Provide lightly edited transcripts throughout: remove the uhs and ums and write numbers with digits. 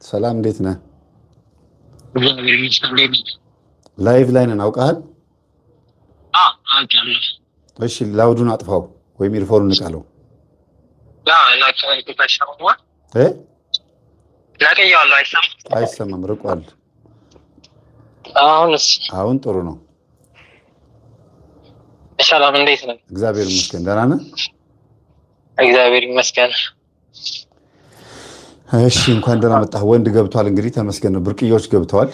ሰላም እንዴት ነህ? ላይቭ ላይ ነን አውቃሃል? እሺ ላውዱን አጥፋው ወይም ኢርፎኑን ንቀለው። አይሰማም ርቋል። አሁን ጥሩ ነው። ሰላም እንዴት ነህ? እግዚአብሔር ይመስገን። ደህና ነህ? እግዚአብሔር ይመስገን። እሺ እንኳን ደህና መጣህ። ወንድ ገብቷል እንግዲህ ተመስገን ነው። ብርቅዬዎች ገብተዋል።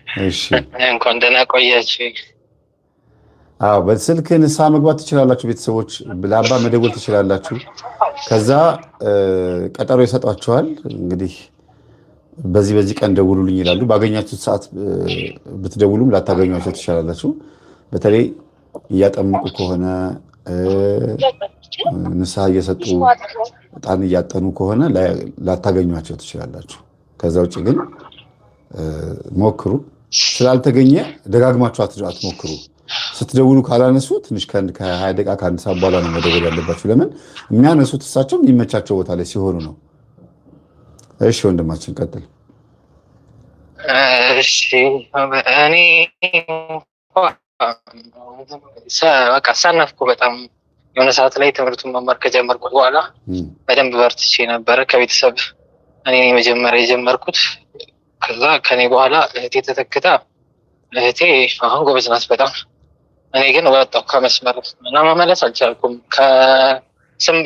እሺ እንኳን ደህና ቆያችሁ። አዎ በስልክ ንስሓ መግባት ትችላላችሁ። ቤተሰቦች ለአባ መደወል ትችላላችሁ። ከዛ ቀጠሮ ይሰጧችኋል። እንግዲህ በዚህ ቀን ደውሉልኝ ይላሉ። ባገኛችሁት ሰዓት ብትደውሉም ላታገኟቸው ትችላላችሁ። በተለይ እያጠመቁ ከሆነ ንስሓ እየሰጡ ዕጣን እያጠኑ ከሆነ ላታገኟቸው ትችላላችሁ። ከዛ ውጭ ግን ሞክሩ። ስላልተገኘ ደጋግማችሁ አትሞክሩ። ስትደውሉ ካላነሱ ትንሽ ከ20 ደቂቃ ከአንድ ሰዓት በኋላ ነው መደወል ያለባችሁ። ለምን የሚያነሱት እሳቸው የሚመቻቸው ቦታ ላይ ሲሆኑ ነው። እሺ ወንድማችን ቀጥል። እሺ እኔ በቃ ሳነፍኩ በጣም የሆነ ሰዓት ላይ ትምህርቱን መማር ከጀመርኩ በኋላ በደንብ በርትቼ ነበረ። ከቤተሰብ እኔ መጀመሪያ የጀመርኩት። ከዛ ከኔ በኋላ እህቴ ተተክታ፣ እህቴ አሁን ጎበዝ ናት በጣም። እኔ ግን ወጣሁ ከመስመር እና መመለስ አልቻልኩም።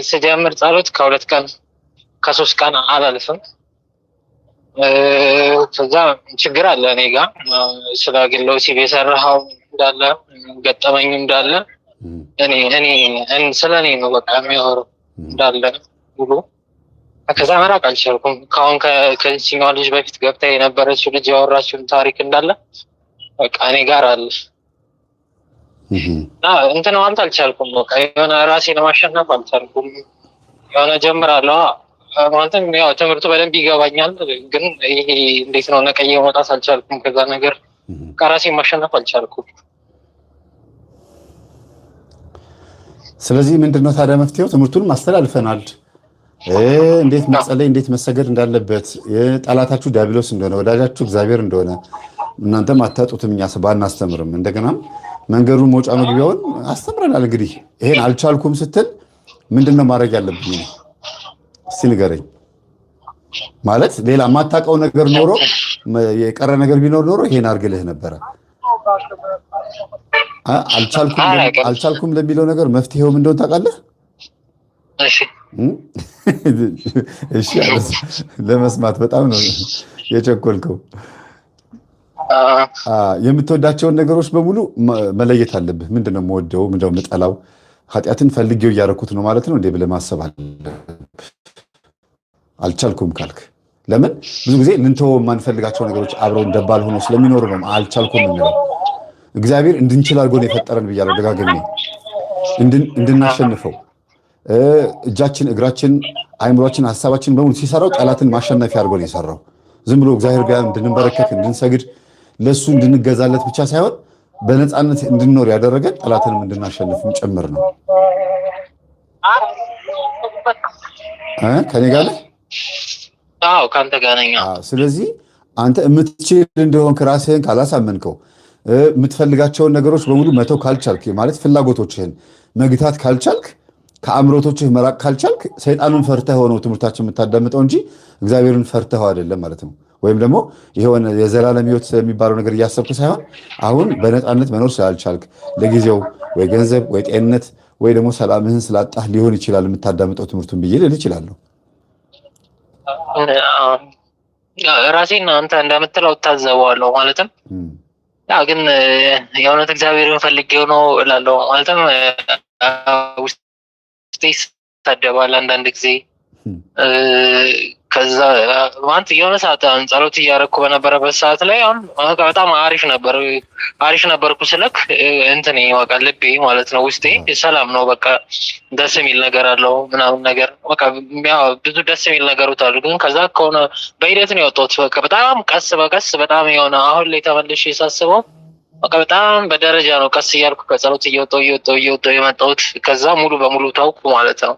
ስጀምር ጸሎት ከ2 ቀን ከ3 ቀን አላልፍም። ከዛ ችግር አለ እኔ ጋር ስለ ግለ ወሲብ የሰራኸው እንዳለ ገጠመኝ እንዳለ ስለ እኔ ነው በቃ የሚያወራው እንዳለ ብሎ ከዛ መራቅ አልቻልኩም። ከአሁን ከዚህኛዋ ልጅ በፊት ገብታ የነበረችው ልጅ ያወራችውን ታሪክ እንዳለ በቃ እኔ ጋር አለ እና እንትን ማለት አልቻልኩም። በቃ የሆነ ራሴን ማሸነፍ አልቻልኩም። የሆነ ጀምራለሁ ማለትም ያው ትምህርቱ በደንብ ይገባኛል፣ ግን ይሄ እንዴት ነው ነቀዬ መውጣት አልቻልኩም። ከዛ ነገር ራሴን ማሸነፍ አልቻልኩም። ስለዚህ ምንድነው ታዲያ መፍትሄው? ትምህርቱን ማስተላልፈናል። እንዴት መጸለይ እንዴት መሰገድ እንዳለበት፣ ጠላታችሁ ዲያብሎስ እንደሆነ ወዳጃችሁ እግዚአብሔር እንደሆነ እናንተም አታጡትም፣ እኛ ባናስተምርም እንደገናም መንገዱን መውጫ መግቢያውን አስተምረናል። እንግዲህ ይሄን አልቻልኩም ስትል ምንድነው ማድረግ ያለብኝ? እስቲ ንገረኝ። ማለት ሌላ የማታውቀው ነገር ኖሮ የቀረ ነገር ቢኖር ኖሮ ይሄን አድርግልህ ነበረ። አልቻልኩም ለሚለው ነገር መፍትሄው ምን እንደሆነ ታውቃለህ? እሺ ለመስማት በጣም ነው የቸኮልከው። የምትወዳቸውን ነገሮች በሙሉ መለየት አለብህ። ምንድነው የምወደው፣ ምንድነው የምጠላው፣ ኃጢአትን ፈልጌው እያደረኩት ነው ማለት ነው እንዴ ብለህ ማሰብ አለብህ። አልቻልኩም ካልክ ለምን ብዙ ጊዜ ልንተወው የማንፈልጋቸው ነገሮች አብረው እንደባል ሆኖ ስለሚኖሩ ነው አልቻልኩም የምንለው። እግዚአብሔር እንድንችል አድርጎ ነው የፈጠረን ብያለሁ ደጋግሜ። እንድናሸንፈው እጃችን፣ እግራችን፣ አይምሯችን፣ ሀሳባችን በሙሉ ሲሰራው ጠላትን ማሸነፊያ አድርጎ ነው የሰራው። ዝም ብሎ እግዚአብሔር ጋር እንድንበረከክ፣ እንድንሰግድ፣ ለሱ እንድንገዛለት ብቻ ሳይሆን በነፃነት እንድንኖር ያደረገን ጠላትንም እንድናሸንፍም ጭምር ነው። ከኔ ጋር ነህ? አዎ ካንተ ጋር ነኝ። ስለዚህ አንተ የምትችል እንደሆንክ ራስህን ካላሳመንከው፣ የምትፈልጋቸውን ነገሮች በሙሉ መተው ካልቻልክ፣ ማለት ፍላጎቶችህን መግታት ካልቻልክ፣ ከአምሮቶችህ መራቅ ካልቻልክ ሰይጣኑን ፈርተህ ሆነው ትምህርታችን የምታዳምጠው እንጂ እግዚአብሔርን ፈርተኸው አይደለም ማለት ነው። ወይም ደግሞ የሆነ የዘላለም ሕይወት የሚባለው ነገር እያሰብክ ሳይሆን አሁን በነፃነት መኖር ስላልቻልክ ለጊዜው ወይ ገንዘብ ወይ ጤንነት ወይ ደግሞ ሰላምህን ስላጣህ ሊሆን ይችላል የምታዳምጠው ትምህርቱን ብዬ ልል እችላለሁ። ራሴን አንተ እንደምትለው እታዘበዋለሁ። ማለትም ግን የእውነት እግዚአብሔርን ፈልጌው ነው እላለሁ። ማለትም ውስጤ ይሳደባል አንዳንድ ጊዜ። ከዛ ማለት የሆነ ሰዓት ጸሎት እያደረኩ በነበረበት ሰዓት ላይ አሁን በጣም አሪፍ ነበርኩ ስልክ እንትን ይወቃል ልቤ ማለት ነው። ውስጤ ሰላም ነው፣ በቃ ደስ የሚል ነገር አለው ምናምን ነገር በቃ ብዙ ደስ የሚል ነገሮች አሉ። ግን ከዛ ከሆነ በሂደት ነው የወጣሁት። በቃ በጣም ቀስ በቀስ በጣም የሆነ አሁን ላይ ተመልሼ ሳስበው በቃ በጣም በደረጃ ነው ቀስ እያልኩ ከጸሎት እየወጣሁ የመጣሁት። ከዛ ሙሉ በሙሉ ታውኩ ማለት ነው።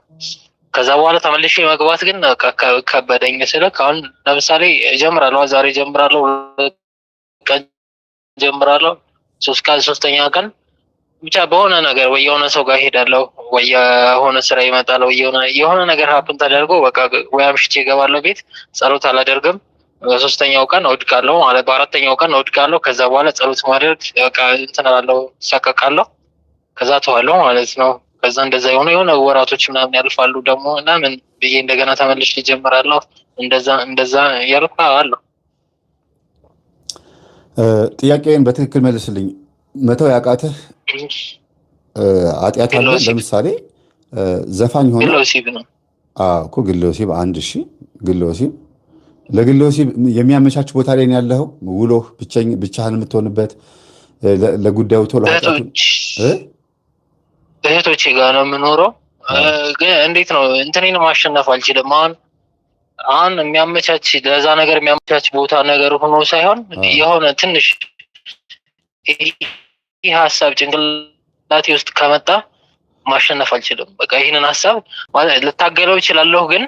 ከዛ በኋላ ተመልሼ መግባት ግን ከበደኝ። ስልክ አሁን ለምሳሌ እጀምራለሁ፣ ዛሬ እጀምራለሁ፣ ቀን እጀምራለሁ፣ 3 ቀን 3ኛ ቀን ብቻ በሆነ ነገር ወይ የሆነ ሰው ጋር ሄዳለሁ ወይ የሆነ ስራ ይመጣል ወይ የሆነ ነገር ሀፕን ተደርጎ በቃ ወይ አምሽቼ እገባለሁ ቤት፣ ጸሎት አላደርግም። በ3ኛው ቀን እወድቃለሁ ማለት በ4ኛው ቀን እወድቃለሁ። ከዛ በኋላ ጸሎት ማድረግ በቃ እንትን እላለሁ፣ እሳቀቃለሁ፣ ከዛ ተዋለሁ ማለት ነው። ከዛ እንደዛ የሆነ ወራቶች ምናምን ያልፋሉ ደግሞ እና ምን ብዬ እንደገና ተመልሼ እጀምራለሁ። እንደዛ እያልኩ አለሁ። ጥያቄን በትክክል መልስልኝ። መተው ያቃተህ ኃጢአት አለ? ለምሳሌ ዘፋኝ ሆነ እኮ ግለ ወሲብ አንድ ግለ ወሲብ ለግለ ወሲብ የሚያመቻች ቦታ ላይ ያለኸው ውሎህ ብቻህን የምትሆንበት ለጉዳዩ ቶሎ እህቶቼ ጋር ነው የምኖረው። ግን እንዴት ነው እንትኔን ማሸነፍ አልችልም። አሁን የሚያመቻች ለዛ ነገር የሚያመቻች ቦታ ነገር ሆኖ ሳይሆን የሆነ ትንሽ ይህ ሀሳብ ጭንቅላቴ ውስጥ ከመጣ ማሸነፍ አልችልም። በቃ ይህንን ሀሳብ ልታገለው እችላለሁ፣ ግን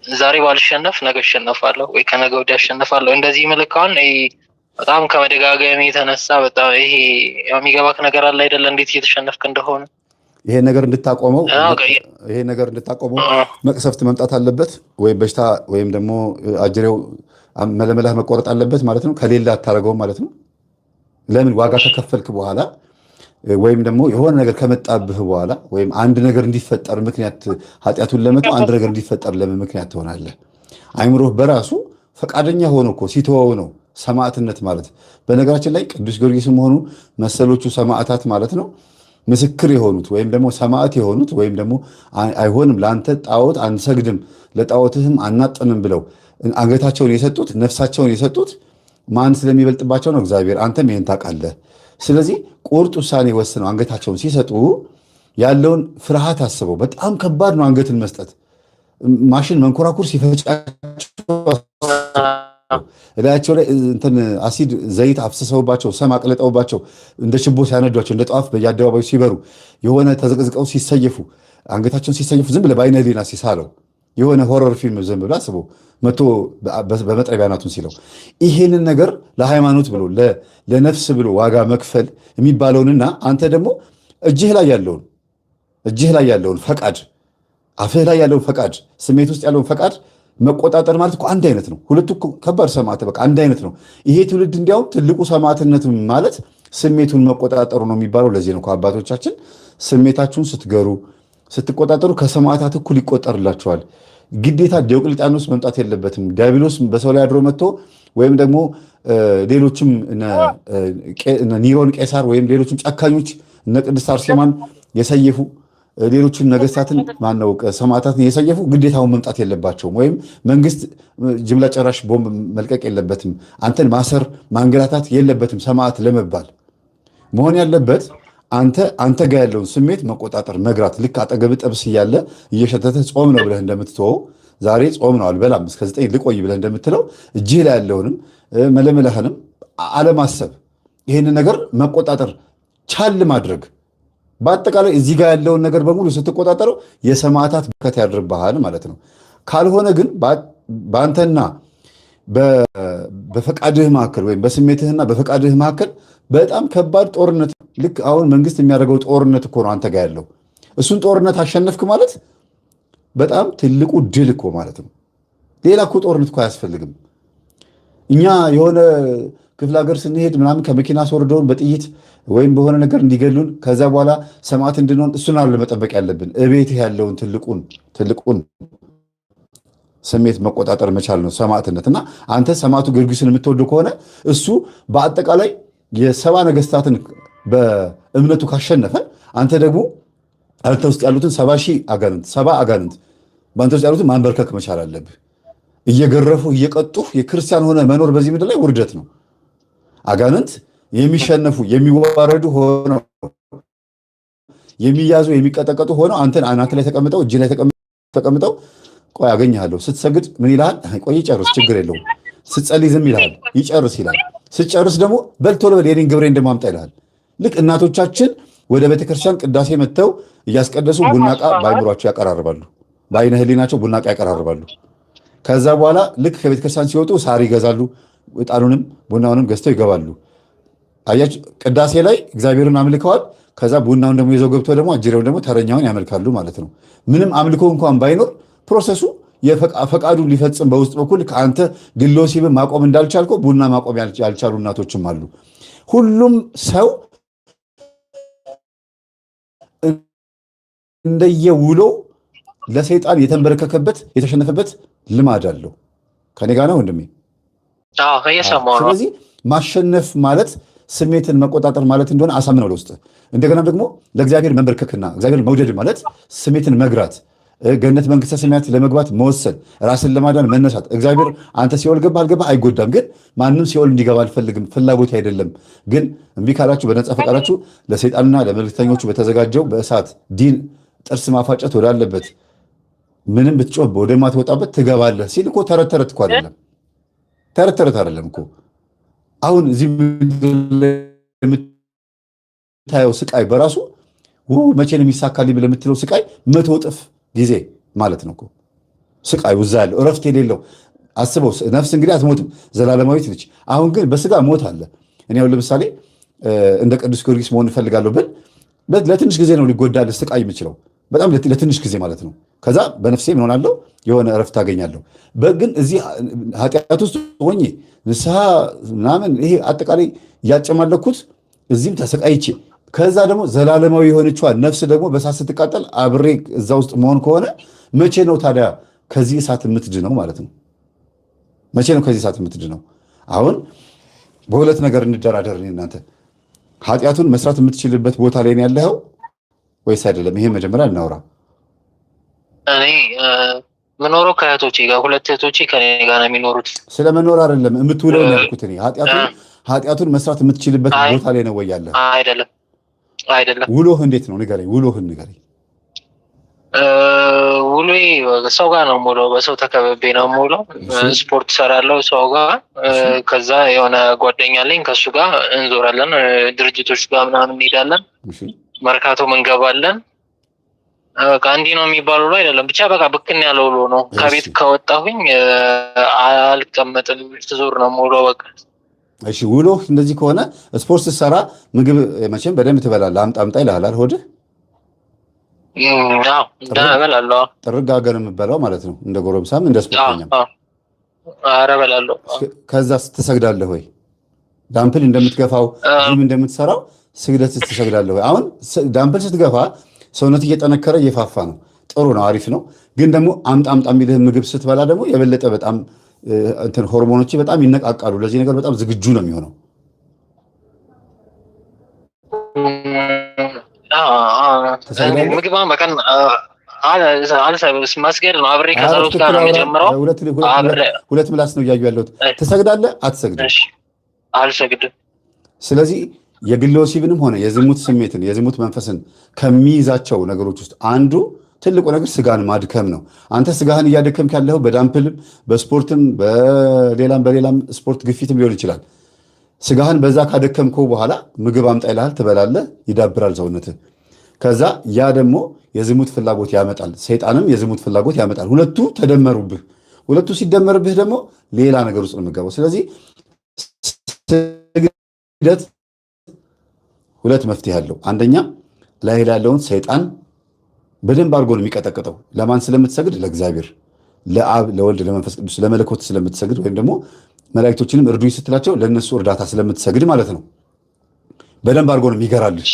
ዛሬ ባልሸነፍ ነገ እሸነፋለሁ ወይ ከነገ ወዲያ እሸነፋለሁ። እንደዚህ ምልካውን በጣም ከመደጋገሚ የተነሳ በጣም ይሄ የሚገባክ ነገር አለ አይደለ? እንዴት እየተሸነፍክ እንደሆነ ይሄ ነገር እንድታቆመው መቅሰፍት መምጣት አለበት ወይም በሽታ ወይም ደግሞ አጅሬው መለመላህ መቆረጥ አለበት ማለት ነው። ከሌላ አታደርገውም ማለት ነው። ለምን ዋጋ ከከፈልክ በኋላ ወይም ደግሞ የሆነ ነገር ከመጣብህ በኋላ ወይም አንድ ነገር እንዲፈጠር ምክንያት ኃጢአቱን ለመተው አንድ ነገር እንዲፈጠር ለምን ምክንያት ትሆናለህ? አይምሮህ በራሱ ፈቃደኛ ሆኖ እኮ ሲተወው ነው ሰማዕትነት ማለት። በነገራችን ላይ ቅዱስ ጊዮርጊስም ሆኑ መሰሎቹ ሰማዕታት ማለት ነው ምስክር የሆኑት ወይም ደግሞ ሰማዕት የሆኑት ወይም ደግሞ አይሆንም ለአንተ ጣዖት አንሰግድም ለጣዖትህም አናጥንም ብለው አንገታቸውን የሰጡት ነፍሳቸውን የሰጡት ማን ስለሚበልጥባቸው ነው? እግዚአብሔር። አንተም ይሄን ታውቃለህ። ስለዚህ ቁርጥ ውሳኔ ወስነው አንገታቸውን ሲሰጡ ያለውን ፍርሃት አስበው። በጣም ከባድ ነው አንገትን መስጠት። ማሽን መንኮራኩር ሲፈጫቸው እላያቸው ላይ እንትን አሲድ ዘይት አፍስሰውባቸው ሰም አቅልጠውባቸው እንደ ችቦ ሲያነዷቸው እንደ ጠዋፍ በየአደባባዩ ሲበሩ የሆነ ተዘቅዝቀው ሲሰየፉ አንገታቸውን ሲሰየፉ ዝም ብለህ በዓይነ ሕሊና ሲሳለው የሆነ ሆረር ፊልም ዝም ብሎ አስበው መቶ በመጥረቢያ ናቱን ሲለው ይሄንን ነገር ለሃይማኖት ብሎ ለነፍስ ብሎ ዋጋ መክፈል የሚባለውንና አንተ ደግሞ እጅህ ላይ ያለውን ፈቃድ አፍህ ላይ ያለውን ፈቃድ ስሜት ውስጥ ያለውን ፈቃድ መቆጣጠር ማለት እኮ አንድ አይነት ነው። ሁለቱ ከባድ ሰማዕት በቃ አንድ አይነት ነው። ይሄ ትውልድ እንዲያውም ትልቁ ሰማዕትነት ማለት ስሜቱን መቆጣጠሩ ነው የሚባለው። ለዚህ ነው አባቶቻችን ስሜታችሁን ስትቆጣጠሩ ከሰማዕታት እኩል ይቆጠርላችኋል። ግዴታ ዲዮቅልጥያኖስ መምጣት የለበትም። ዲያብሎስ በሰው ላይ አድሮ መጥቶ ወይም ደግሞ ሌሎችም ኒሮን ቄሳር ወይም ሌሎችም ጨካኞች እነ ቅድስት አርሴማን የሰየፉ ሌሎችን ነገስታትን ማነው ሰማዕታትን የሰየፉ ግዴታውን መምጣት የለባቸውም። ወይም መንግስት ጅምላ ጨራሽ ቦምብ መልቀቅ የለበትም። አንተን ማሰር ማንገላታት የለበትም። ሰማዕት ለመባል መሆን ያለበት አንተ ጋር ያለውን ስሜት መቆጣጠር መግራት። ልክ አጠገብ ጥብስ እያለ እየሸተተ ጾም ነው ብለህ እንደምትተወው ዛሬ ጾም ነው አልበላም እስከ 9 ልቆይ ብለህ እንደምትለው እጅህ ላይ ያለውንም መለመለህንም አለማሰብ፣ ይህንን ነገር መቆጣጠር ቻል ማድረግ። በአጠቃላይ እዚህ ጋር ያለውን ነገር በሙሉ ስትቆጣጠረው የሰማዕታት በረከት ያድርብሃል ማለት ነው። ካልሆነ ግን በአንተና በፈቃድህ መካከል ወይም በስሜትህና በፈቃድህ መካከል በጣም ከባድ ጦርነት፣ ልክ አሁን መንግስት የሚያደርገው ጦርነት እኮ ነው አንተ ጋር ያለው። እሱን ጦርነት አሸነፍክ ማለት በጣም ትልቁ ድል እኮ ማለት ነው። ሌላ እኮ ጦርነት እኮ አያስፈልግም። እኛ የሆነ ክፍለ ሀገር ስንሄድ ምናምን ከመኪና አስወርደውን በጥይት ወይም በሆነ ነገር እንዲገሉን ከዛ በኋላ ሰማዕት እንድንሆን እሱን አለ መጠበቅ ያለብን። እቤትህ ያለውን ትልቁን ስሜት መቆጣጠር መቻል ነው ሰማዕትነት። እና አንተ ሰማዕቱ ጊዮርጊስን የምትወዱ ከሆነ እሱ በአጠቃላይ የሰባ ነገስታትን በእምነቱ ካሸነፈ አንተ ደግሞ አንተ ውስጥ ያሉትን 70 አጋንንት በአንተ ውስጥ ያሉትን ማንበርከክ መቻል አለብህ። እየገረፉ እየቀጡ የክርስቲያን ሆነ መኖር በዚህ ምድር ላይ ውርደት ነው። አጋንንት የሚሸነፉ የሚዋረዱ ሆነው የሚያዙ የሚቀጠቀጡ ሆነው አንተን አናት ላይ ተቀምጠው እጅ ላይ ተቀምጠው ቆይ አገኘሃለሁ። ስትሰግድ ምን ይልሃል? ቆይ ይጨርስ ችግር የለውም። ስትጸልይ ዝም ይልሃል፣ ይጨርስ ይላል። ስትጨርስ ደግሞ በልቶ ለበል የኔን ግብሬ እንደማምጣ ይልሃል። ልክ እናቶቻችን ወደ ቤተክርስቲያን ቅዳሴ መጥተው እያስቀደሱ ቡና ዕቃ በአይምሯቸው ያቀራርባሉ። በአይነ ህሊናቸው ቡና ያቀራርባሉ። ከዛ በኋላ ልክ ከቤተ ክርስቲያን ሲወጡ ሳር ይገዛሉ፣ ዕጣኑንም ቡናውንም ገዝተው ይገባሉ። አያችሁ፣ ቅዳሴ ላይ እግዚአብሔርን አምልከዋል። ከዛ ቡናውን ደግሞ ይዘው ገብተው ደግሞ አጅሬውን ደግሞ ተረኛውን ያመልካሉ ማለት ነው። ምንም አምልኮ እንኳን ባይኖር ፕሮሰሱ ፈቃዱን ሊፈጽም በውስጥ በኩል ከአንተ ግለ ወሲብን ማቆም እንዳልቻልከው ቡና ማቆም ያልቻሉ እናቶችም አሉ። ሁሉም ሰው እንደየውሎው ለሰይጣን የተንበረከከበት የተሸነፈበት ልማድ አለው። ከኔ ጋር ነው ወንድሜ? ስለዚህ ማሸነፍ ማለት ስሜትን መቆጣጠር ማለት እንደሆነ አሳምነው ለውስጥ። እንደገና ደግሞ ለእግዚአብሔር መንበርከክና እግዚአብሔር መውደድ ማለት ስሜትን መግራት፣ ገነት መንግስተ ሰማያት ለመግባት መወሰን፣ ራስን ለማዳን መነሳት። እግዚአብሔር አንተ ሲኦል ገባ አልገባ አይጎዳም፣ ግን ማንም ሲኦል እንዲገባ አልፈልግም፣ ፍላጎት አይደለም። ግን እምቢ ካላችሁ በነጻ ፈቃዳችሁ ለሰይጣንና ለመልክተኞቹ በተዘጋጀው በእሳት ዲን ጥርስ ማፋጨት ወዳለበት ምንም ብትጮህ ወደማትወጣበት ትገባለህ ሲል እኮ ተረት ተረት እኮ አይደለም፣ ተረት ተረት አይደለም እኮ። አሁን እዚህ የምታየው ስቃይ በራሱ መቼ ነው የሚሳካልኝ ብለህ የምትለው ስቃይ 100 እጥፍ ጊዜ ማለት ነው እኮ ስቃዩ እዛ ያለው እረፍት የሌለው። አስበው፣ ነፍስ እንግዲህ አትሞትም፣ ዘላለማዊት ነች። አሁን ግን በስጋ ሞት አለ። እኔ አሁን ለምሳሌ እንደ ቅዱስ ጊዮርጊስ መሆን እፈልጋለሁ ብል ለትንሽ ጊዜ ነው ሊጎዳል ስቃይ የምችለው፣ በጣም ለትንሽ ጊዜ ማለት ነው። ከዛ በነፍሴ ምን ሆናለሁ? የሆነ እረፍት አገኛለሁ። ግን እዚህ ኃጢአት ውስጥ ሆኜ ንስሐ ምናምን ይሄ አጠቃላይ እያጨማለኩት እዚህም ተሰቃይቼ ከዛ ደግሞ ዘላለማዊ የሆነችዋ ነፍስ ደግሞ በሳት ስትቃጠል አብሬ እዛ ውስጥ መሆን ከሆነ መቼ ነው ታዲያ ከዚህ እሳት የምትድነው ማለት ነው? መቼ ነው ከዚህ እሳት የምትድነው? አሁን በሁለት ነገር እንደራደር። እናንተ ኃጢአቱን መስራት የምትችልበት ቦታ ላይ ነው ያለኸው ወይስ አይደለም? ይሄን መጀመሪያ እናውራ። እኔ ምኖረው ከእህቶቼ ጋር፣ 2 እህቶቼ ከኔ ጋር ነው የሚኖሩት። ስለመኖር አይደለም የምትውለው ያልኩት እኔ ኃጢአቱን መስራት የምትችልበት ቦታ ላይ ነው ወይ ያለህ? አይደለም። ውሎህ እንዴት ነው ንገረኝ። ውሎህን ንገረኝ። ውሎዬ ሰው ጋር ነው የምውለው። በሰው ተከበቤ ነው የምውለው። ስፖርት ሰራለው ሰው ጋር። ከዛ የሆነ ጓደኛ አለኝ፣ ከሱ ጋር እንዞራለን፣ ድርጅቶች ጋር ምናምን እንሄዳለን፣ መርካቶ እንገባለን። በቃ እንዲህ ነው የሚባል ውሎ አይደለም። ብቻ በቃ ብክን ያለ ውሎ ነው። ከቤት ከወጣሁኝ አልቀመጥም፣ ትዞር ነው የምውለው በቃ። እሺ ውሎ እንደዚህ ከሆነ ስፖርት ስትሰራ ምግብ መቼም በደንብ ትበላለህ። አምጣ ይልሃል ሆድህ? እበላለሁ። ጥርግ አገር የምበላው ማለት ነው፣ እንደ ጎረምሳም እንደ ስፖርተኛም። ኧረ እበላለሁ። ከዛ ትሰግዳለህ ወይ? ዳምፕል እንደምትገፋው ጂም እንደምትሰራው ስግደት ትሰግዳለህ ወይ? አሁን ዳምፕል ስትገፋ ሰውነት እየጠነከረ እየፋፋ ነው። ጥሩ ነው፣ አሪፍ ነው። ግን ደግሞ አምጣ የሚልህ ምግብ ስትበላ ደግሞ የበለጠ በጣም እንትን ሆርሞኖች በጣም ይነቃቃሉ። ለዚህ ነገር በጣም ዝግጁ ነው የሚሆነው። ምግብ በቀን መስገድ ነው። አብሬ ከሰሩት ጋር ነው የሚጀምረው። ሁለት ምላስ ነው እያዩ ያለሁት። ትሰግዳለህ? አትሰግድም? አልሰግድም። ስለዚህ የግለ ወሲብንም ሆነ የዝሙት ስሜትን የዝሙት መንፈስን ከሚይዛቸው ነገሮች ውስጥ አንዱ ትልቁ ነገር ስጋን ማድከም ነው። አንተ ስጋህን እያደከምክ ያለኸው በዳምፕልም በስፖርትም በሌላም ስፖርት ግፊትም ሊሆን ይችላል። ስጋህን በዛ ካደከምከው በኋላ ምግብ አምጣ ይልሃል፣ ትበላለህ፣ ይዳብራል ሰውነትህ። ከዛ ያ ደግሞ የዝሙት ፍላጎት ያመጣል። ሰይጣንም የዝሙት ፍላጎት ያመጣል። ሁለቱ ተደመሩብህ። ሁለቱ ሲደመርብህ ደግሞ ሌላ ነገር ውስጥ ነው የምትገባው። ስለዚህ ስግደት ሁለት መፍትሄ አለው። አንደኛ ላይ ያለውን ሰይጣን በደንብ አድርጎ ነው የሚቀጠቅጠው። ለማን ስለምትሰግድ? ለእግዚአብሔር፣ ለአብ፣ ለወልድ፣ ለመንፈስ ቅዱስ፣ ለመለኮት ስለምትሰግድ ወይም ደግሞ መላእክቶችንም እርዱኝ ስትላቸው ለእነሱ እርዳታ ስለምትሰግድ ማለት ነው። በደንብ አድርጎ ነው የሚገራልሽ።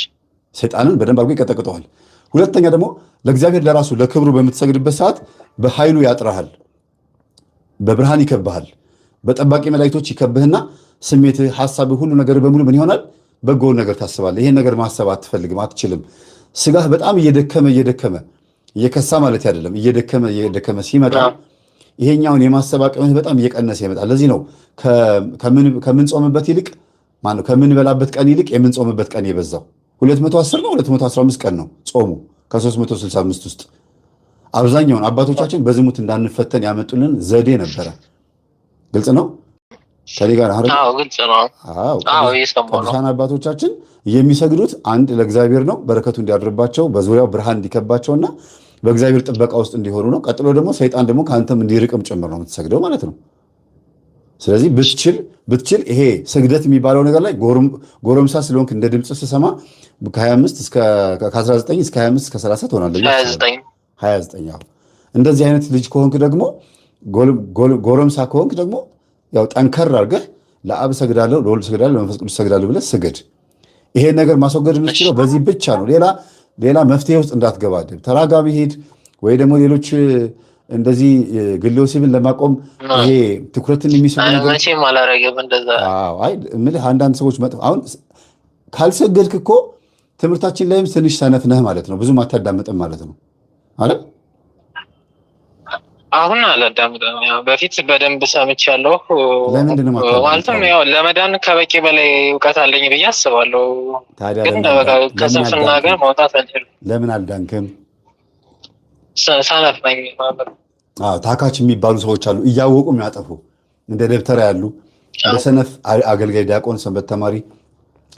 ሰይጣንን በደንብ አድርጎ ይቀጠቅጠዋል። ሁለተኛ ደግሞ ለእግዚአብሔር ለራሱ ለክብሩ በምትሰግድበት ሰዓት በኃይሉ ያጥራሃል፣ በብርሃን ይከብሃል፣ በጠባቂ መላእክቶች ይከብህና ስሜትህ፣ ሐሳብህ፣ ሁሉ ነገር በሙሉ ምን ይሆናል? በጎውን ነገር ታስባለህ። ይሄን ነገር ማሰብ አትፈልግም፣ አትችልም። ስጋህ በጣም እየደከመ እየከሳ ማለት አይደለም፣ እየደከመ ሲመጣ ይሄኛውን የማሰብ አቅምህ በጣም እየቀነሰ ይመጣል። ለዚህ ነው ከምንጾምበት ይልቅ ከምንበላበት ቀን ይልቅ የምንጾምበት ቀን የበዛው። 210 ነው 215 ቀን ነው ጾሙ ከ365 ውስጥ። አብዛኛውን አባቶቻችን በዝሙት እንዳንፈተን ያመጡልን ዘዴ ነበረ። ግልጽ ነው ከኔ ጋር? ግልጽ ነው። ቅዱሳን አባቶቻችን የሚሰግዱት አንድ ለእግዚአብሔር ነው፣ በረከቱ እንዲያድርባቸው በዙሪያው ብርሃን እንዲከባቸውና በእግዚአብሔር ጥበቃ ውስጥ እንዲሆኑ ነው። ቀጥሎ ደግሞ ሰይጣን ደግሞ ከአንተም እንዲርቅም ጭምር ነው የምትሰግደው ማለት ነው። ስለዚህ ብትችል ይሄ ስግደት የሚባለው ነገር ላይ ጎረምሳ ስለሆንክ እንደ ድምፅ ስሰማ ከ19 እስከ 25 እስከ 30 ትሆናለህ። 29 እንደዚህ አይነት ልጅ ከሆንክ ደግሞ ጎረምሳ ከሆንክ ደግሞ ያው ጠንከር አድርገህ ለአብ ሰግዳለሁ፣ ለወልድ ሰግዳለሁ፣ ለመንፈስ ቅዱስ ሰግዳለሁ ብለህ ስገድ። ይሄን ነገር ማስወገድ የምትችለው በዚህ ብቻ ነው። ሌላ መፍትሄ ውስጥ እንዳትገባድብ። ተራጋቢ ሄድ ወይ ደግሞ ሌሎች እንደዚህ ግለ ወሲብን ለማቆም ይሄ ትኩረትን የሚስቡ ነገር መቼም አላረገም እንደዛ። አይ እምልህ አንዳንድ ሰዎች አሁን ካልሰገድክ እኮ ትምህርታችን ላይም ትንሽ ሰነፍ ነህ ማለት ነው። ብዙም አታዳምጥም ማለት ነው አይደል? አሁን አላዳምጥም። በፊት በደንብ ሰምቻለሁ። ለምንድን ነው ማለትም ያው ለመዳን ከበቂ በላይ እውቀት አለኝ ብዬ አስባለሁ። ግን ከስንፍና ጋር ማውጣት አልችልም። ለምን አልዳንክም? ሰነፍ ነኝ ማለት ነው። ታካች የሚባሉ ሰዎች አሉ፣ እያወቁ የሚያጠፉ እንደ ደብተራ ያሉ እንደ ሰነፍ አገልጋይ፣ ዲያቆን፣ ሰንበት ተማሪ፣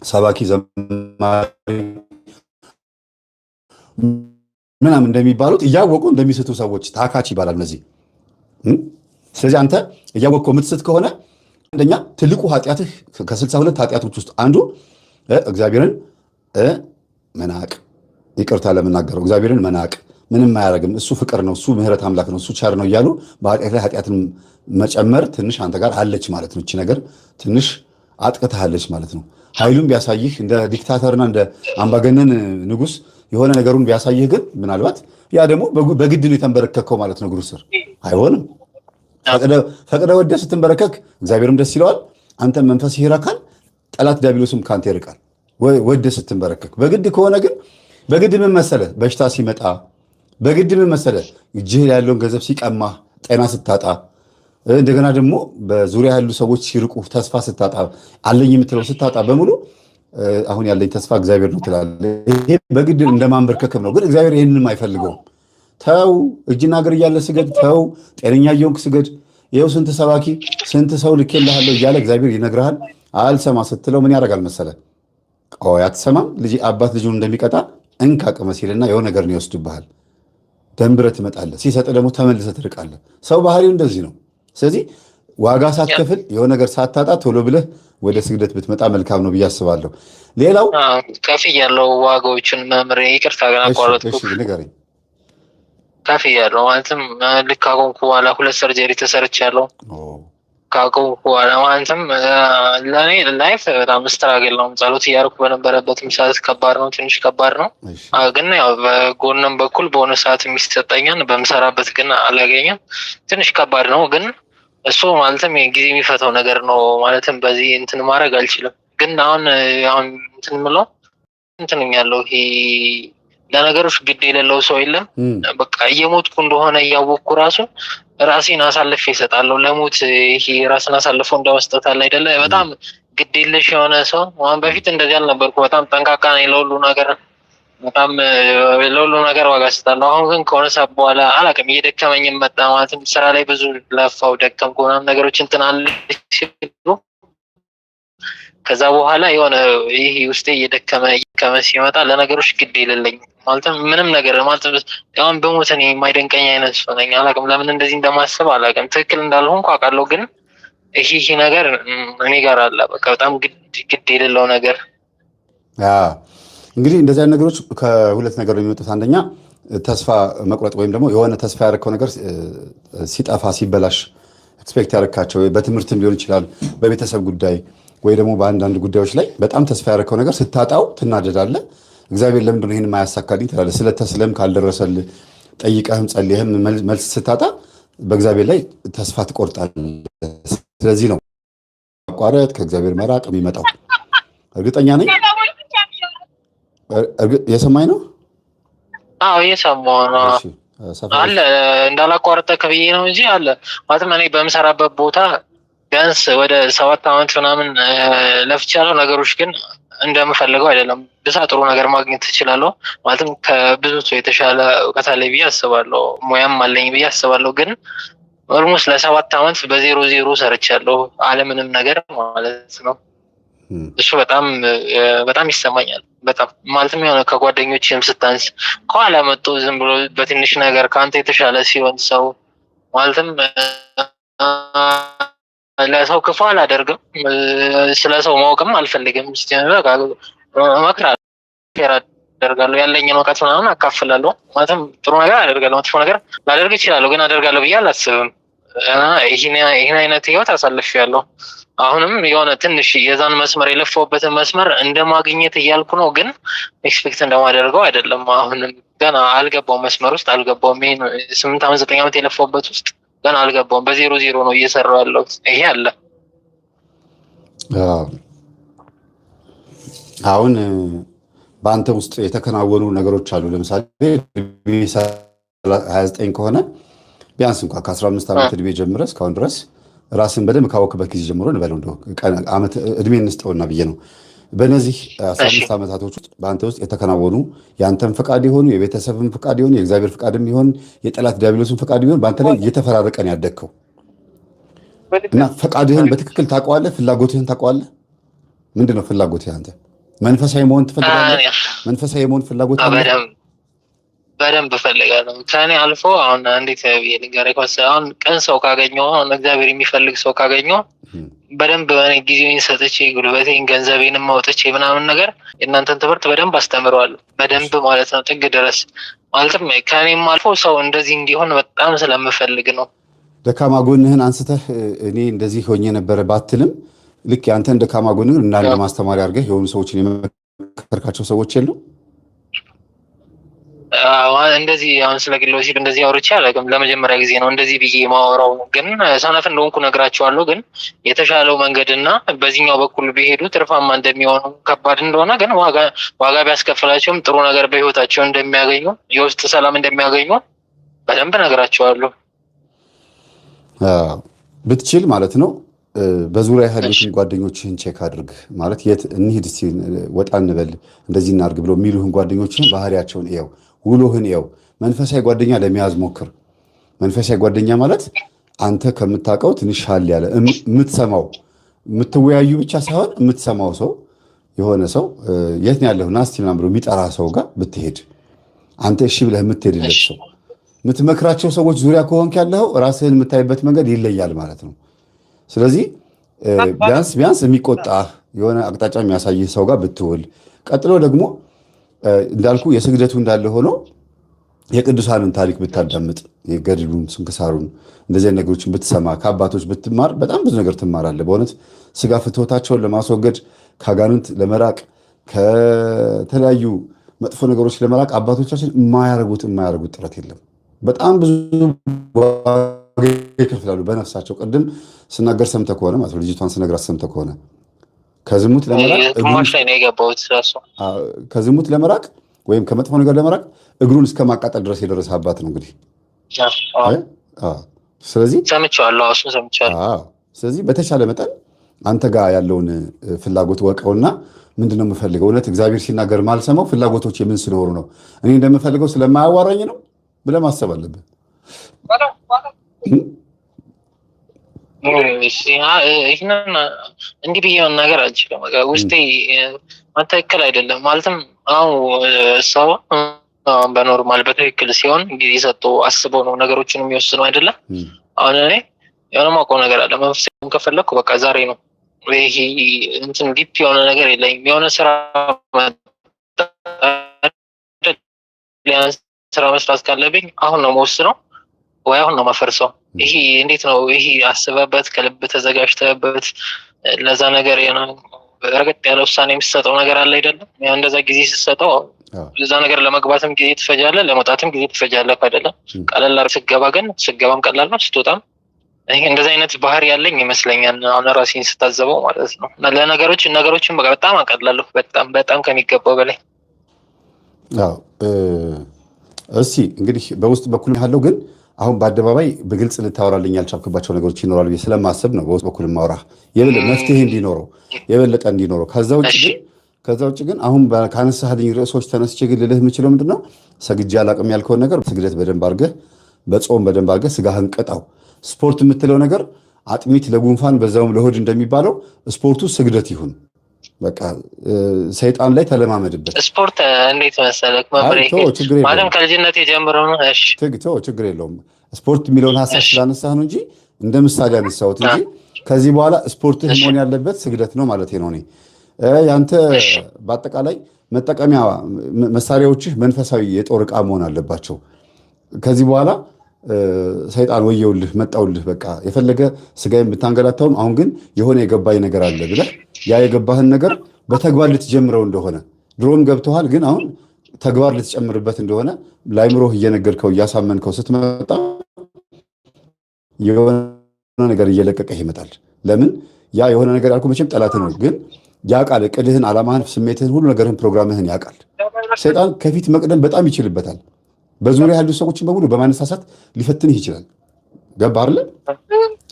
ሰባኪ፣ ዘማሪ ምናምን እንደሚባሉት እያወቁ እንደሚስቱ ሰዎች ታካች ይባላል እነዚህ። ስለዚህ አንተ እያወቅከው የምትስት ከሆነ አንደኛ ትልቁ ኃጢአትህ ከ62 ኃጢአቶች ውስጥ አንዱ እግዚአብሔርን መናቅ፣ ይቅርታ ለምናገረው እግዚአብሔርን መናቅ። ምንም አያደርግም፣ እሱ ፍቅር ነው፣ እሱ ምህረት አምላክ ነው፣ እሱ ቸር ነው እያሉ በኃጢአት ላይ ኃጢአትን መጨመር ትንሽ አንተ ጋር አለች ማለት ነው። እቺ ነገር ትንሽ አጥቅታለች ማለት ነው። ኃይሉም ቢያሳይህ እንደ ዲክታተርና እንደ አምባገነን ንጉሥ የሆነ ነገሩን ቢያሳይህ ግን ምናልባት ያ ደግሞ በግድ ነው የተንበረከከው ማለት ነው። እግሩ ስር አይሆንም። ፈቅደ ወደ ስትንበረከክ እግዚአብሔርም ደስ ይለዋል፣ አንተ መንፈስህ ይረካል፣ ጠላት ዲያብሎስም ካንተ ይርቃል። ወደ ስትንበረከክ። በግድ ከሆነ ግን በግድ ምን መሰለህ በሽታ ሲመጣ፣ በግድ ምን መሰለህ እጅህ ያለውን ገንዘብ ሲቀማ፣ ጤና ስታጣ፣ እንደገና ደግሞ በዙሪያ ያሉ ሰዎች ሲርቁ፣ ተስፋ ስታጣ፣ አለኝ የምትለው ስታጣ በሙሉ አሁን ያለኝ ተስፋ እግዚአብሔር ነው ትላለህ። ይሄ በግድ እንደማንበርከክም ነው። ግን እግዚአብሔር ይህንንም አይፈልገውም። ተው፣ እጅና እግር እያለ ስገድ፣ ተው፣ ጤነኛ እየሆንክ ስገድ። ይኸው ስንት ሰባኪ ስንት ሰው ልኬልሃለሁ እያለ እግዚአብሔር ይነግርሃል። አልሰማ ስትለው ምን ያደርጋል መሰለህ? ቆይ አትሰማም? አባት ልጁን እንደሚቀጣ እንካ ቅመስ ይልና የሆነ ነገር ነው ይወስድብሃል። ደንብረህ ትመጣለህ። ሲሰጥ ደግሞ ተመልሰህ ትርቃለህ። ሰው ባህሪው እንደዚህ ነው። ስለዚህ ዋጋ ሳትከፍል የሆነ ነገር ሳታጣ ቶሎ ብለህ ወደ ስግደት ብትመጣ መልካም ነው ብዬ አስባለሁ። ሌላው ከፍያለሁ ዋጋዎችን መምሬ፣ ይቅርታ ግን አቋረጥኩ። ንገረኝ። ከፍያለሁ ማለትም ልክ ካቆምኩ በኋላ 2 ሰርጀሪ ተሰርቻለሁ። ካቆምኩ በኋላ ማለትም ለእኔ ላይፍ በጣም ስትራግል ነው። ጸሎት እያደረኩ በነበረበትም ሰዓት ከባድ ነው፣ ትንሽ ከባድ ነው። ግን ያው በጎንም በኩል በሆነ ሰዓት የሚሰጠኛን በምሰራበት ግን አላገኘም። ትንሽ ከባድ ነው ግን እሱ ማለትም ጊዜ የሚፈታው ነገር ነው። ማለትም በዚህ እንትን ማድረግ አልችልም። ግን አሁን እንትን ምለው እንትን ያለው ይሄ ለነገሮች ግድ የሌለው ሰው የለም። በቃ እየሞትኩ እንደሆነ እያወቅኩ ራሱ ራሴን አሳልፌ እሰጣለሁ ለሞት። ይሄ ራስን አሳልፎ እንደመስጠት አለ አይደለ? በጣም ግድ የለሽ የሆነ ሰው። አሁን በፊት እንደዚህ አልነበርኩ። በጣም ጠንቃቃ ነኝ ለሁሉ ነገር፣ በጣም ለሁሉ ነገር ዋጋ እሰጣለሁ። አሁን ግን ከሆነ ሰዓት በኋላ አላውቅም እየደከመኝም መጣ። ማለትም ስራ ላይ ብዙ ለፋው ደከምኩ ምናምን ነገሮች እንትን አለ ሲሉ ከዛ በኋላ የሆነ ይሄ ውስጤ እየደከመ ሲመጣ ለነገሮች ግድ የሌለኝ ማለትም ምንም ነገር ማለት አሁን በሞት እኔ የማይደንቀኝ አይነት ሰው ነኝ። አላውቅም ለምን እንደዚህ እንደማስብ አላውቅም። ትክክል እንዳልሆንኩ አውቃለሁ። ግን ይሄ ነገር እኔ ጋር አለ። በቃ በጣም ግድ የሌለው ነገር። እንግዲህ እንደዚህ አይነት ነገሮች ከሁለት ነገር ነው የሚመጡት። አንደኛ ተስፋ መቁረጥ ወይም ደግሞ የሆነ ተስፋ ያደረከው ነገር ሲጠፋ ሲበላሽ፣ ኤክስፔክት ያደረካቸው በትምህርትም ሊሆን ይችላል፣ በቤተሰብ ጉዳይ ወይ ደግሞ በአንዳንድ ጉዳዮች ላይ በጣም ተስፋ ያደረከው ነገር ስታጣው ትናደዳለህ። እግዚአብሔር ለምንድን ነው ይህን የማያሳካልኝ ትላለህ። ስለተስለም ካልደረሰልህ ጠይቀህም ጸልየህም መልስ ስታጣ በእግዚአብሔር ላይ ተስፋ ትቆርጣለህ። ስለዚህ ነው ማቋረጥ ከእግዚአብሔር መራቅ የሚመጣው። እርግጠኛ ነኝ የሰማኝ ነው። አዎ እየሰማሁ ነው። አለ እንዳላቋረጠ ከብዬ ነው እንጂ አለ ማለትም እኔ በምሰራበት ቦታ ቢያንስ ወደ 7 ዓመት ምናምን ለፍቻለሁ። ነገሮች ግን እንደምፈልገው አይደለም። ብዛ ጥሩ ነገር ማግኘት ትችላለሁ። ማለትም ከብዙ ሰው የተሻለ እውቀት አለኝ ብዬ አስባለሁ፣ ሙያም አለኝ ብዬ አስባለሁ። ግን ኦልሞስት ለ7 ዓመት በ0-0 ሰርቻለሁ አለምንም ነገር ማለት ነው። እሱ በጣም ይሰማኛል። በጣም ማለትም የሆነ ከጓደኞችም ስታንስ ከኋላ መጥቶ ዝም ብሎ በትንሽ ነገር ከአንተ የተሻለ ሲሆን ሰው ማለትም ለሰው ክፉ አላደርግም፣ ስለ ሰው ማወቅም አልፈልግም። እመክራለሁ፣ አደርጋለሁ፣ ያለኝን እውቀት ምናምን አካፍላለሁ። ማለትም ጥሩ ነገር አደርጋለሁ፣ መጥፎ ነገር ላደርግ ይችላለሁ፣ ግን አደርጋለሁ ብዬ አላስብም። ይህን አይነት ህይወት አሳልፌያለሁ። አሁንም የሆነ ትንሽ የዛን መስመር የለፋውበትን መስመር እንደ ማግኘት እያልኩ ነው፣ ግን ኤክስፔክት እንደማደርገው አይደለም። አሁንም ገና አልገባውም፣ መስመር ውስጥ አልገባውም። ይሄ 8 ዓመት 9 ዓመት የለፋውበት ውስጥ ገና አልገባውም። በ0-0 ነው እየሰራሁ ያለሁት። ይሄ አለ። አሁን በአንተ ውስጥ የተከናወኑ ነገሮች አሉ። ለምሳሌ 29 ከሆነ ቢያንስ እንኳን ከ15 ዓመት እድሜ ጀምረ እስካሁን ድረስ ራስን በደንብ ካወቅበት ጊዜ ጀምሮ እንበለው እንደው ዓመት እድሜ እንስጠውና ብዬ ነው። በእነዚህ 15 ዓመታቶች ውስጥ በአንተ ውስጥ የተከናወኑ የአንተን ፈቃድ የሆኑ የቤተሰብን ፈቃድ የሆኑ የእግዚአብሔር ፈቃድም ይሆን የጠላት ዲያብሎስን ፈቃድ ይሆን በአንተ ላይ እየተፈራረቀን ያደግከው እና ፈቃድህን በትክክል ታውቀዋለህ? ፍላጎትህን ታውቀዋለህ? ምንድን ነው ፍላጎትህ? አንተ መንፈሳዊ መሆን ትፈልጋለህ? መንፈሳዊ መሆን ፍላጎት አለ? በደንብ እፈልጋለሁ። ከእኔ አልፎ አሁን እንዴት ብዬ ልንገርህ፣ አሁን ቀን ሰው ካገኘሁ፣ እግዚአብሔር የሚፈልግ ሰው ካገኘሁ በደንብ እኔ ጊዜን ሰጥቼ ጉልበቴን ገንዘቤንም አውጥቼ ምናምን ነገር የእናንተን ትምህርት በደንብ አስተምረዋለሁ። በደንብ ማለት ነው፣ ጥግ ድረስ ማለትም ከእኔም አልፎ ሰው እንደዚህ እንዲሆን በጣም ስለምፈልግ ነው። ደካማ ጎንህን አንስተህ እኔ እንደዚህ ሆኜ ነበረ ባትልም ልክ የአንተን ደካማ ጎንህን እንዳንድ ማስተማሪ አድርገህ የሆኑ ሰዎችን የመከርካቸው ሰዎች የሉ? እንደዚህ አሁን ስለ ግል ወሲብ እንደዚህ አውርቼ አላውቅም። ለመጀመሪያ ጊዜ ነው እንደዚህ ብዬ ማወራው። ግን ሰነፍ እንደሆንኩ ነግራቸዋለሁ። ግን የተሻለው መንገድና በዚህኛው በኩል ቢሄዱ ትርፋማ እንደሚሆኑ፣ ከባድ እንደሆነ ግን ዋጋ ቢያስከፍላቸውም ጥሩ ነገር በህይወታቸው እንደሚያገኙ፣ የውስጥ ሰላም እንደሚያገኙ በደንብ ነግራቸዋለሁ። ብትችል ማለት ነው በዙሪያ ያሉትን ጓደኞችህን ቼክ አድርግ። ማለት የት እንሂድ፣ ወጣ እንበል፣ እንደዚህ እናድርግ ብሎ የሚሉህን ጓደኞችህን ባህሪያቸውን እየው፣ ውሎህን እየው። መንፈሳዊ ጓደኛ ለመያዝ ሞክር። መንፈሳዊ ጓደኛ ማለት አንተ ከምታውቀው ትንሽ ሻል ያለ የምትሰማው፣ የምትወያዩ ብቻ ሳይሆን የምትሰማው ሰው፣ የሆነ ሰው የት ነው ያለሁ ና እስቲ ምናምን ብሎ የሚጠራ ሰው ጋር ብትሄድ፣ አንተ እሺ ብለህ የምትሄድለት ሰው፣ የምትመክራቸው ሰዎች ዙሪያ ከሆንክ ያለኸው ራስህን የምታይበት መንገድ ይለያል ማለት ነው። ስለዚህ ቢያንስ የሚቆጣ የሆነ አቅጣጫ የሚያሳይህ ሰው ጋር ብትውል፣ ቀጥሎ ደግሞ እንዳልኩ የስግደቱ እንዳለ ሆኖ የቅዱሳንን ታሪክ ብታዳምጥ፣ የገድሉን፣ ስንክሳሩን እንደዚህ ነገሮችን ብትሰማ፣ ከአባቶች ብትማር በጣም ብዙ ነገር ትማራለህ። በእውነት ስጋ ፍትወታቸውን ለማስወገድ ከአጋንንት ለመራቅ ከተለያዩ መጥፎ ነገሮች ለመራቅ አባቶቻችን የማያደርጉት ጥረት የለም። በጣም ብዙ ይከፍላሉ በነፍሳቸው። ቅድም ስናገር ሰምተህ ከሆነ ማለት ልጅቷን ስነግራት ሰምተህ ከሆነ ከዝሙት ለመራቅ ወይም ከመጥፎ ነገር ለመራቅ እግሩን እስከ ማቃጠል ድረስ የደረሰ አባት ነው እንግዲህ። ስለዚህ ስለዚህ በተቻለ መጠን አንተ ጋር ያለውን ፍላጎት ወቀውና ምንድነው የምፈልገው፣ እውነት እግዚአብሔር ሲናገር ማልሰማው ፍላጎቶች የምን ስለሆኑ ነው፣ እኔ እንደምፈልገው ስለማያዋራኝ ነው ብለህ ማሰብ አለብህ። ይህንን እንዲህ ብዬ መናገር አልችልም። ውስጤ ትክክል አይደለም ማለትም አሁን ሰው በኖርማል በትክክል ሲሆን ጊዜ ሰጥቶ አስበው ነው ነገሮችን የሚወስኑ አይደለም። አሁን እኔ የሆነ ማውቀው ነገር አለ። መንፈሳዊም ከፈለግኩ በቃ ዛሬ ነው። ይሄ እንትን ዲፕ የሆነ ነገር የለኝም። የሆነ ስራ መስራት ካለብኝ አሁን ነው መወስነው ወይ አሁን ነው ማፈርሰው። ይሄ እንዴት ነው? ይሄ አስበበት ከልብ ተዘጋጅተበት ለዛ ነገር ረገጥ ያለ ውሳኔ የሚሰጠው ነገር አለ አይደለም። እንደዛ ጊዜ ስትሰጠው ለዛ ነገር ለመግባትም ጊዜ ትፈጃለህ፣ ለመውጣትም ጊዜ ትፈጃለህ አይደለም። ቀለል ስገባም ቀላል ነው፣ ስትወጣም ይሄ እንደዛ አይነት ባህሪ ያለኝ ይመስለኛል። አሁን ራሴን ስታዘበው ማለት ነው። ነገሮችን በቃ በጣም አቀላለሁ፣ በጣም ከሚገባው በላይ። እስቲ እንግዲህ በውስጥ በኩል ያለው ግን አሁን በአደባባይ በግልጽ ልታወራልኝ ያልቻልክባቸው ነገሮች ይኖራሉ ስለማስብ ነው በውስጥ በኩል ማውራህ መፍትሄ የበለጠ እንዲኖረው። ከዛ ውጭ ግን አሁን ካነሳህልኝ ርዕሶች ተነስቼ ግን ልልህ የምችለው ምንድነው፣ ሰግጄ አላቅም ያልከውን ነገር ስግደት በደንብ አድርገህ በጾም በደንብ አድርገህ ስጋህን ቅጣው። ስፖርት የምትለው ነገር አጥሚት ለጉንፋን በዛውም ለሆድ እንደሚባለው ስፖርቱ ስግደት ይሁን። በቃ ሰይጣን ላይ ተለማመድበት። ስፖርት እንዴት መሰለክ ማለም ከልጅነት የጀምሮ ነው። እሺ ችግር የለውም። ስፖርት የሚለውን ሀሳብ ስላነሳህ ነው እንጂ እንደ ምሳሌ አነሳሁት እንጂ ከዚህ በኋላ ስፖርትህ መሆን ያለበት ስግደት ነው ማለት ነው። እኔ ያንተ በአጠቃላይ መጠቀሚያ መሳሪያዎችህ መንፈሳዊ የጦር ዕቃ መሆን አለባቸው። ከዚህ በኋላ ሰይጣን ወየውልህ መጣውልህ በቃ የፈለገ ስጋዬን ብታንገላታውም አሁን ግን የሆነ የገባኝ ነገር አለ ብለህ ያ የገባህን ነገር በተግባር ልትጀምረው እንደሆነ ድሮም ገብተዋል፣ ግን አሁን ተግባር ልትጨምርበት እንደሆነ ለአይምሮህ እየነገርከው እያሳመንከው ስትመጣ የሆነ ነገር እየለቀቀህ ይመጣል። ለምን ያ የሆነ ነገር ያልኩህ መቼም ጠላት ነው፣ ግን ያውቃል እቅድህን፣ ዓላማህን፣ ስሜትህን፣ ሁሉ ነገርህን፣ ፕሮግራምህን ያውቃል። ሰይጣን ከፊት መቅደም በጣም ይችልበታል። በዙሪያ ያሉ ሰዎችን በሙሉ በማነሳሳት ሊፈትንህ ይችላል። ገባህ አይደለ?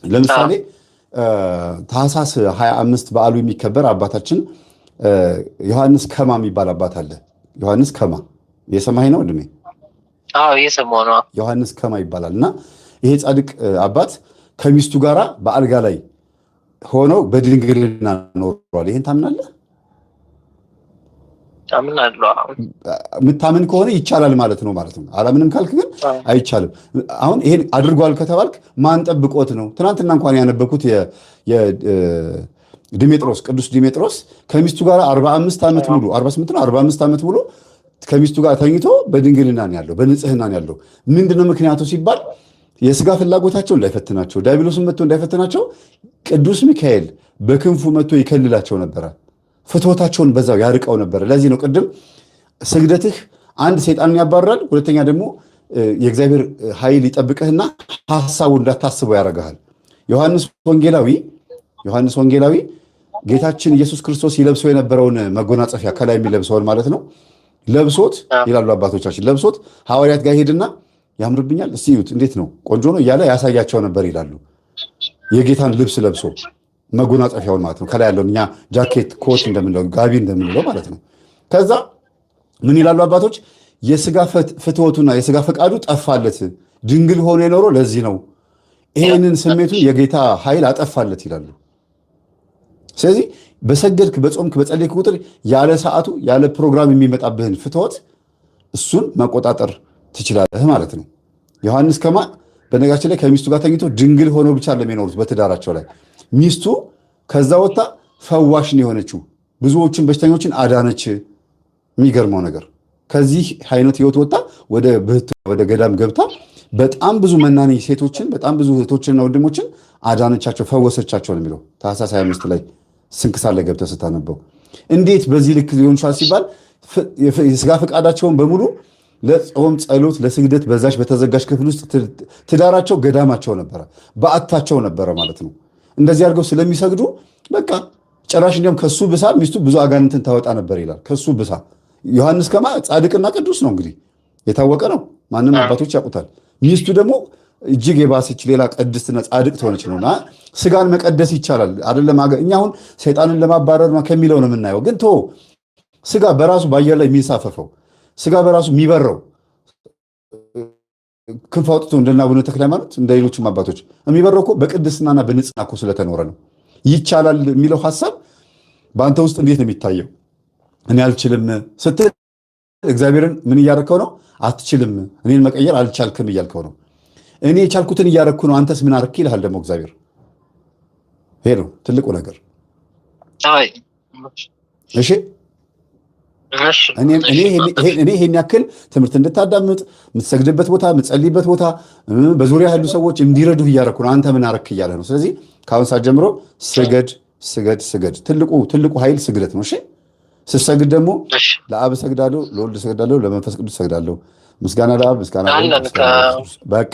ለምሳሌ ታኅሳስ 25 በዓሉ የሚከበር አባታችን ዮሐንስ ከማ የሚባል አባት አለ። ዮሐንስ ከማ የሰማኸኝ ነው ወንድሜ? አዎ የሰማሁ ነው። ዮሐንስ ከማ ይባላል እና ይሄ ጻድቅ አባት ከሚስቱ ጋራ በአልጋ ላይ ሆነው በድንግልና ኖሯል። ይሄን ታምናለህ? የምታምን ከሆነ ይቻላል ማለት ነው። አላምንም ካልክ ግን አይቻልም። አሁን ይሄን አድርጓል ከተባልክ ማን ጠብቆት ነው? ትናንትና እንኳን ያነበኩት ዲሜጥሮስ ቅዱስ ዲሜጥሮስ ከሚስቱ ጋር 45 ዓመት ሙሉ 48 ነው 45 ዓመት ሙሉ ከሚስቱ ጋር ተኝቶ በድንግልና ነው ያለው፣ በንጽህና ነው ያለው። ምንድነው ምክንያቱ ሲባል የስጋ ፍላጎታቸው እንዳይፈትናቸው፣ ዲያብሎስን መጥቶ እንዳይፈትናቸው ቅዱስ ሚካኤል በክንፉ መጥቶ ይከልላቸው ነበረ። ፍትወታቸውን በዛው ያርቀው ነበር። ለዚህ ነው ቅድም ስግደትህ አንድ ሰይጣንን ያባርራል፣ ሁለተኛ ደግሞ የእግዚአብሔር ኃይል ይጠብቅህና ሐሳቡ እንዳታስበው ያደርግሃል። ዮሐንስ ወንጌላዊ ጌታችን ኢየሱስ ክርስቶስ ይለብሰው የነበረውን መጎናጸፊያ ከላይ የሚለብሰውን ማለት ነው ለብሶት ይላሉ አባቶቻችን፣ ለብሶት ሐዋርያት ጋር ሄድና ያምርብኛል እስቲ እዩት እንዴት ነው ቆንጆ ነው እያለ ያሳያቸው ነበር ይላሉ። የጌታን ልብስ ለብሶ መጎናጸፊያውን ማለት ነው ከላይ ያለውን እኛ ጃኬት ኮት እንደምንለው ጋቢ እንደምንለው ማለት ነው። ከዛ ምን ይላሉ አባቶች? የስጋ ፍትወቱና የስጋ ፈቃዱ ጠፋለት፣ ድንግል ሆኖ የኖረው ለዚህ ነው። ይሄንን ስሜቱን የጌታ ኃይል አጠፋለት ይላሉ። ስለዚህ በሰገድክ በጾምክ በጸለይክ ቁጥር ያለ ሰዓቱ ያለ ፕሮግራም የሚመጣብህን ፍትወት እሱን መቆጣጠር ትችላለህ ማለት ነው። ዮሐንስ ከማ በነጋችን ላይ ከሚስቱ ጋር ተኝቶ ድንግል ሆኖ ብቻ ለሚኖሩት በትዳራቸው ላይ ሚስቱ ከዛ ወጣ ፈዋሽ ነው የሆነችው። ብዙዎችን በሽተኞችን አዳነች። የሚገርመው ነገር ከዚህ አይነት ህይወት ወጣ ወደ ገዳም ገብታ በጣም ብዙ መናኒ ሴቶችን በጣም ብዙ እህቶችንና ወንድሞችን አዳነቻቸው፣ ፈወሰቻቸው ነው የሚለው ታኅሳስ 25 ላይ ስንክሳር ላይ ገብተህ ስታነበው። እንዴት በዚህ ልክ ሊሆን ይችላል ሲባል የስጋ ፈቃዳቸውን በሙሉ ለጾም ጸሎት፣ ለስግደት በዛች በተዘጋጅ ክፍል ውስጥ ትዳራቸው ገዳማቸው ነበረ፣ በዓታቸው ነበረ ማለት ነው። እንደዚህ አድርገው ስለሚሰግዱ በቃ ጭራሽ እንዲያውም ከሱ ብሳ ሚስቱ ብዙ አጋንንትን ታወጣ ነበር ይላል። ከሱ ብሳ ዮሐንስ ከማ ጻድቅና ቅዱስ ነው እንግዲህ የታወቀ ነው፣ ማንም አባቶች ያውቁታል። ሚስቱ ደግሞ እጅግ የባሰች ሌላ ቅድስትና ጻድቅ ትሆነች ነውና ስጋን መቀደስ ይቻላል አይደለም። እኛ አሁን ሰይጣንን ለማባረር ከሚለው ነው የምናየው። ግን ስጋ በራሱ በአየር ላይ የሚንሳፈፈው ስጋ በራሱ የሚበረው ክንፍ አውጥቶ እንደና አቡነ ተክለ ሃይማኖት እንደ ሌሎችም አባቶች የሚበረው እኮ በቅድስናና በንጽህና እኮ ስለተኖረ ነው። ይቻላል የሚለው ሐሳብ በአንተ ውስጥ እንዴት ነው የሚታየው? እኔ አልችልም ስትል እግዚአብሔርን ምን እያረከው ነው? አትችልም፣ እኔን መቀየር አልቻልክም እያልከው ነው። እኔ የቻልኩትን እያረኩ ነው፣ አንተስ ምን አረክ ይልሃል ደግሞ እግዚአብሔር። ይሄ ነው ትልቁ ነገር። እሺ እኔ ይሄን ያክል ትምህርት እንድታዳምጥ የምትሰግድበት ቦታ የምትጸልይበት ቦታ በዙሪያ ያሉ ሰዎች እንዲረዱህ እያረኩ ነው፣ አንተ ምን አረክ እያለ ነው። ስለዚህ ከአሁን ሰዓት ጀምሮ ስገድ። ትልቁ ኃይል ስግደት ነው። እሺ ስትሰግድ ደግሞ ለአብ እሰግዳለሁ፣ ለወልድ እሰግዳለሁ፣ ለመንፈስ ቅዱስ እሰግዳለሁ። ምስጋና ለአብ፣ ምስጋና ለወልድ፣ በቃ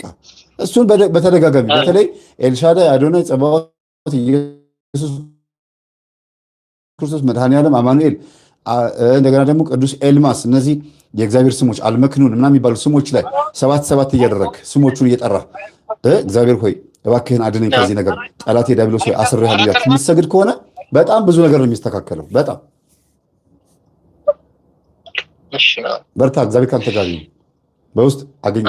እሱን በተደጋጋሚ በተለይ ኤልሻዳይ፣ አዶናይ፣ ጸባዖት፣ ኢየሱስ ክርስቶስ፣ መድኃኔዓለም፣ አማኑኤል እንደገና ደግሞ ቅዱስ ኤልማስ፣ እነዚህ የእግዚአብሔር ስሞች አልመክኑን ምናምን የሚባሉ ስሞች ላይ 7 እያደረግ ስሞቹን እየጠራ እግዚአብሔር ሆይ እባክህን አድነኝ ከዚህ ነገር ጠላቴ ዲያብሎስ ሆይ አስሬሃለሁ እያልክ የምትሰግድ ከሆነ በጣም ብዙ ነገር ነው የሚስተካከለው። በጣም በርታ። እግዚአብሔር ካንተ ጋር በውስጥ አገኘ